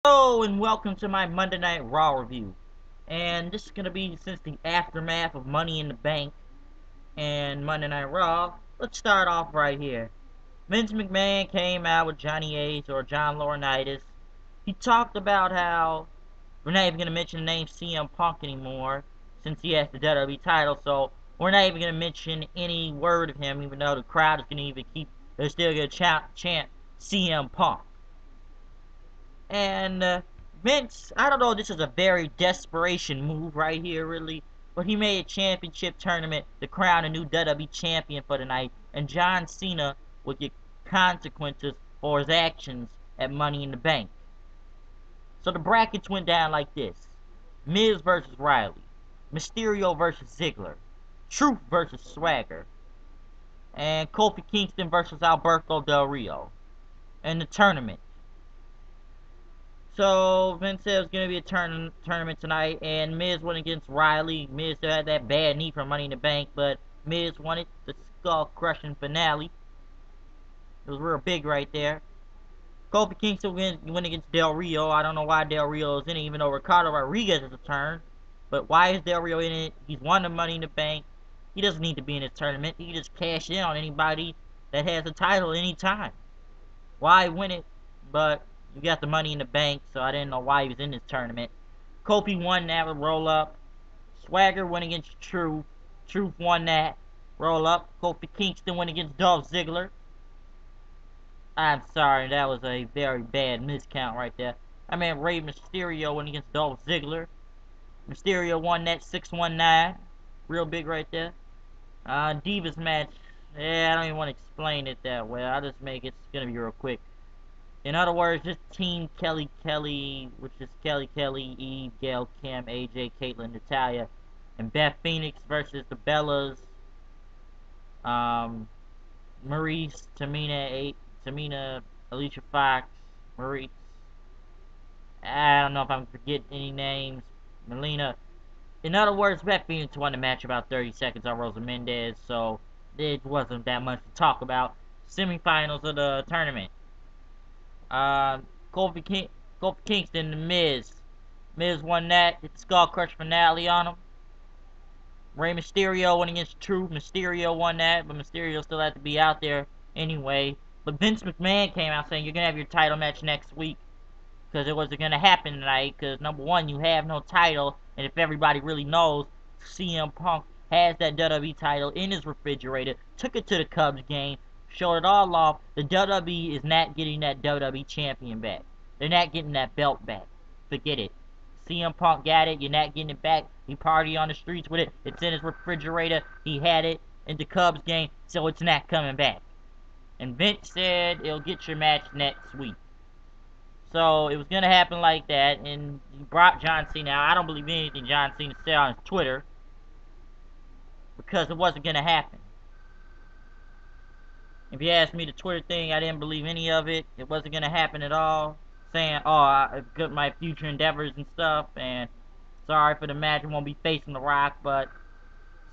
Hello and welcome to my Monday Night Raw review. And this is going to be since the aftermath of Money in the Bank and Monday Night Raw. Let's start off right here. Vince McMahon came out with Johnny Ace or John Laurinaitis. He talked about how we're not even going to mention the name CM Punk anymore since he has the WWE title. So we're not even going to mention any word of him, even though the crowd is going to even they're still going to chant CM Punk. And Vince, I don't know, this is a very desperation move right here, really. But he made a championship tournament to crown a new WWE champion for the night. And John Cena would get consequences for his actions at Money in the Bank. So the brackets went down like this. Miz versus Riley. Mysterio versus Ziggler. Truth versus Swagger. And Kofi Kingston versus Alberto Del Rio. And the tournament. So Vince said it was going to be a tournament tonight, and Miz went against Riley. Miz still had that bad knee from Money in the Bank, but Miz wanted the skull-crushing finale. It was real big right there. Kofi Kingston went against Del Rio. I don't know why Del Rio is in it, even though Ricardo Rodriguez is a turn. But why is Del Rio in it? He's won the Money in the Bank. He doesn't need to be in this tournament. He can just cash in on anybody that has a title anytime. Why win it? But you got the Money in the Bank, so I didn't know why he was in this tournament. Kofi won that with roll up. Swagger went against Truth. Truth won that. Roll up. Kofi Kingston went against Dolph Ziggler. I'm sorry, that was a very bad miscount right there. I mean, Rey Mysterio went against Dolph Ziggler. Mysterio won that 619. Real big right there. Divas match. Yeah, I don't even want to explain it that way. I'll just make it, it's going to be real quick. In other words, just Team Kelly, which is Kelly, Eve, Gail, Kim, AJ, Caitlyn, Natalya, and Beth Phoenix versus the Bellas, Maurice, Tamina, Alicia Fox, Maurice. I don't know if I'm forgetting any names. Melina. In other words, Beth Phoenix won the match about 30 seconds on Rosa Mendez, so it wasn't that much to talk about. Semifinals of the tournament. Uh, Kofi Kingston, The Miz. Miz won that. Hit the Skull Crush finale on him. Rey Mysterio went against Truth. Mysterio won that, but Mysterio still had to be out there anyway. But Vince McMahon came out saying you're going to have your title match next week because it wasn't going to happen tonight because, number one, you have no title, and if everybody really knows, CM Punk has that WWE title in his refrigerator, took it to the Cubs game, showed it all off. The WWE is not getting that WWE champion back. They're not getting that belt back. Forget it. CM Punk got it. You're not getting it back. He party on the streets with it. It's in his refrigerator. He had it in the Cubs game, so it's not coming back. And Vince said he'll get your match next week. So it was gonna happen like that, and he brought John Cena. Now I don't believe anything John Cena said on his Twitter because it wasn't gonna happen. If you ask me the Twitter thing, I didn't believe any of it. It wasn't gonna happen at all. Saying, "Oh, I've got my future endeavors and stuff," and sorry for the match, I won't be facing The Rock. But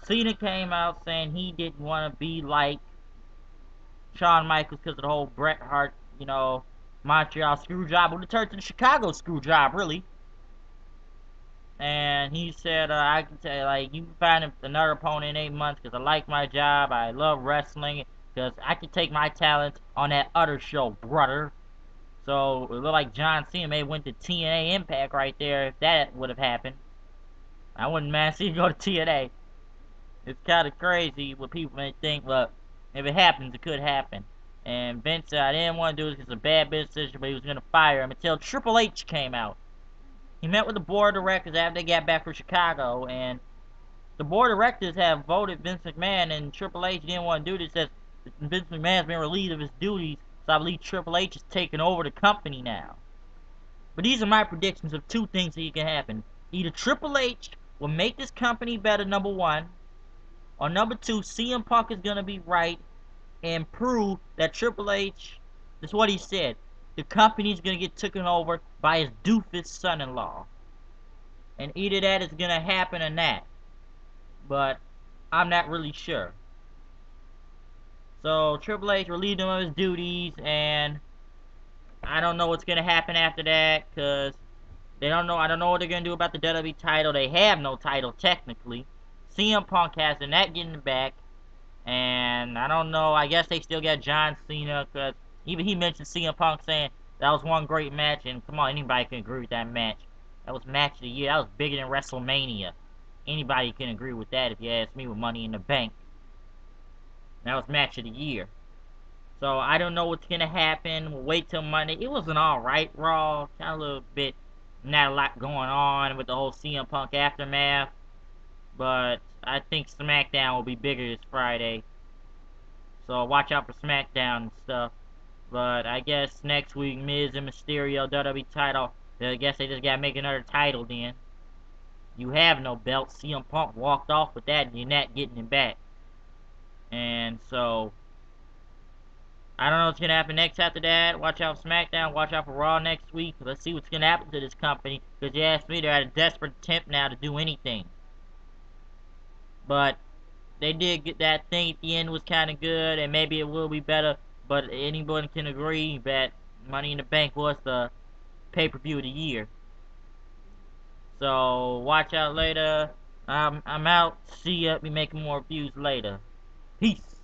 Cena came out saying he didn't want to be like Shawn Michaels because of the whole Bret Hart, Montreal screw job. Well, it turned to the Chicago screw job, really. And he said, I can tell you, like, you can find another opponent in 8 months because I like my job. I love wrestling because I can take my talents on that other show, brother. So it looked like John Cena may have went to TNA Impact right there if that would have happened. I wouldn't mind seeing him go to TNA. It's kind of crazy what people may think, but if it happens, it could happen. And Vince said, I didn't want to do it because it's a bad business decision, but he was going to fire him until Triple H came out. He met with the board of directors after they got back from Chicago, and the board of directors have voted Vince McMahon, and Triple H didn't want to do this. Says Vince McMahon's been relieved of his duties, so I believe Triple H is taking over the company now. But these are my predictions of two things that can happen. Either Triple H will make this company better, number one, or number two, CM Punk is going to be right and prove that Triple H, that's what he said, the company's going to get taken over by his doofus son-in-law. And either that is going to happen or not. But I'm not really sure. So Triple H relieved him of his duties, and I don't know what's gonna happen after that, cause they don't know. I don't know what they're gonna do about the WWE title. They have no title technically. CM Punk has the net getting back, and I don't know. I guess they still got John Cena, cause even he mentioned CM Punk saying that was one great match. And come on, anybody can agree with that match. That was match of the year. That was bigger than WrestleMania. Anybody can agree with that if you ask me. With Money in the Bank, that was match of the year. So I don't know what's gonna happen. We'll wait till Monday. It was an alright Raw, kind of a little bit, not a lot going on with the whole CM Punk aftermath. But I think SmackDown will be bigger this Friday. So watch out for SmackDown and stuff. But I guess next week, Miz and Mysterio WWE title. I guess they just gotta make another title then. You have no belt. CM Punk walked off with that, and you're not getting him back. And so I don't know what's gonna happen next after that. Watch out for SmackDown. Watch out for Raw next week. Let's see what's gonna happen to this company. Because you asked me, they're at a desperate attempt now to do anything. But they did get that thing at the end was kind of good, and maybe it will be better. But anyone can agree that Money in the Bank was the pay-per-view of the year. So watch out later. I'm out. See ya. Be making more views later. Peace.